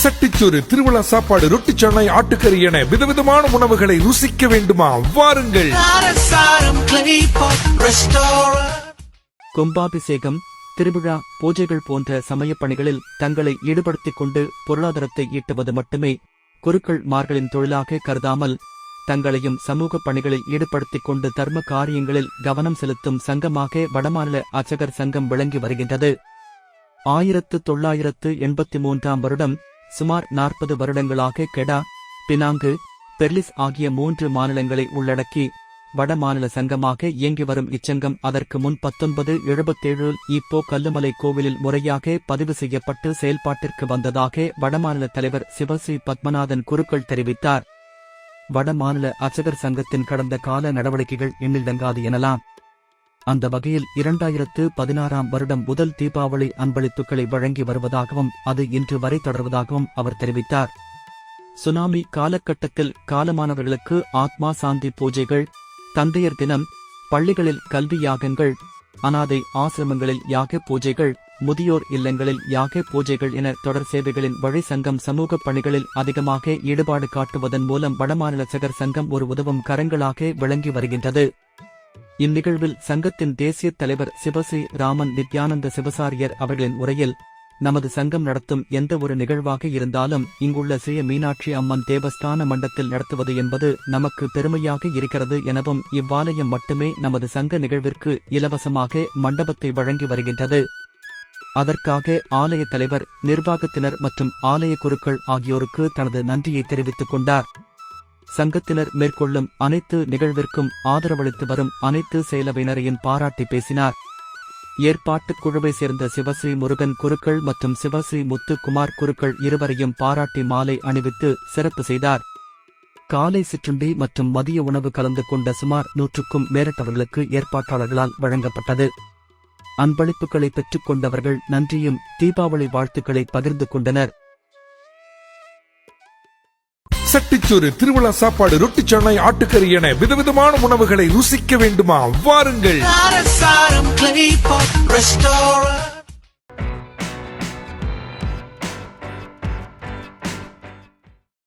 சட்டிச்சோறு, திருவிழா சாப்பாடு, ரொட்டி சனை, ஆட்டுக்கறி என விதவிதமான உணவுகளை ருசிக்க வேண்டுமா? வாருங்கள். கும்பாபிஷேகம், திருவிழா, பூஜைகள் போன்ற சமயப் பணிகளில் தங்களை ஈடுபடுத்திக் கொண்டு பொருளாதாரத்தை ஈட்டுவது மட்டுமே குருக்கள் மார்களின் தொழிலாக கருதாமல் தங்களையும் சமூக பணிகளில் ஈடுபடுத்திக் கொண்டு தர்ம காரியங்களில் கவனம் செலுத்தும் சங்கமாக வடமாநில அர்ச்சகர் சங்கம் விளங்கி வருகின்றது. 1983 வருடம் சுமார் 40 வருடங்களாக கெடா, பினாங்கு, பெர்லிஸ் ஆகிய 3 மாநிலங்களை உள்ளடக்கி வடமாநில சங்கமாக இயங்கி வரும் இச்சங்கம் அதற்கு முன் 1977 ஈப்போ கல்லுமலை கோவிலில் முறையாக பதிவு செய்யப்பட்டு செயல்பாட்டிற்கு வந்ததாக வடமாநில தலைவர் சிவஸ்ரீ பத்மநாதன் குருக்கள் தெரிவித்தார். வடமாநில அர்ச்சகர் சங்கத்தின் கடந்த கால நடவடிக்கைகள் எண்ணிலடங்காது எனலாம். அந்த வகையில் 2016 வருடம் முதல் தீபாவளி அன்பளிப்புகளை வழங்கி வருவதாகவும் அது இன்று வரை தொடர்வதாகவும் அவர் தெரிவித்தார். சுனாமி காலகட்டத்தில் காலமானவர்களுக்கு ஆத்மா சாந்தி பூஜைகள், தந்தையர் தினம், பள்ளிகளில் கல்வி யாகங்கள், அனாதை ஆசிரமங்களில் யாக பூஜைகள், முதியோர் இல்லங்களில் யாக பூஜைகள் என தொடர் சேவைகளின் வழி சங்கம் சமூக பணிகளில் அதிகமாக ஈடுபாடு காட்டுவதன் மூலம் வடமாநில அர்ச்சகர் சங்கம் ஒரு உதவும் கரங்களாக விளங்கி வருகின்றது. இந்நிகழ்வில் சங்கத்தின் தேசிய தலைவர் சிவஸ்ரீ ராமன் நித்யானந்த சிவசாரியர் அவர்களின் உரையில், நமது சங்கம் நடத்தும் எந்த ஒரு நிகழ்வாக இருந்தாலும் இங்குள்ள ஸ்ரீ மீனாட்சி அம்மன் தேவஸ்தான மண்டத்தில் நடத்துவது என்பது நமக்கு பெருமையாக இருக்கிறது எனவும் இவ்வாலயம் மட்டுமே நமது சங்க நிகழ்விற்கு இலவசமாக மண்டபத்தை வழங்கி வருகின்றது. அதற்காக ஆலய தலைவர், நிர்வாகத்தினர் மற்றும் ஆலய குருக்கள் ஆகியோருக்கு தனது நன்றியை தெரிவித்துக் கொண்டார். சங்கத்தினர் மேற்கொள்ளும் அனைத்து நிகழ்விற்கும் ஆதரவளித்து வரும் அனைத்து செயலவையினரையும் பாராட்டி பேசினார். ஏற்பாட்டுக் குழுவை சேர்ந்த சிவஸ்ரீ முருகன் குருக்கள் மற்றும் சிவஸ்ரீ முத்துக்குமார் குருக்கள் இருவரையும் பாராட்டி மாலை அணிவித்து சிறப்பு செய்தார். காலை சிற்றுண்டி மற்றும் மதிய உணவு கலந்து கொண்ட சுமார் 100க்கும் மேற்பட்டவர்களுக்கு ஏற்பாட்டாளர்களால் வழங்கப்பட்டது. அன்பளிப்புகளை பெற்றுக் கொண்டவர்கள் நன்றியும் தீபாவளி வாழ்த்துக்களை பகிர்ந்து கொண்டனர். சட்டிச்சோறு, திருவிழா சாப்பாடு, ரொட்டி சனை, ஆட்டுக்கறி என விதவிதமான உணவுகளை ருசிக்க வேண்டுமா? வாருங்கள்.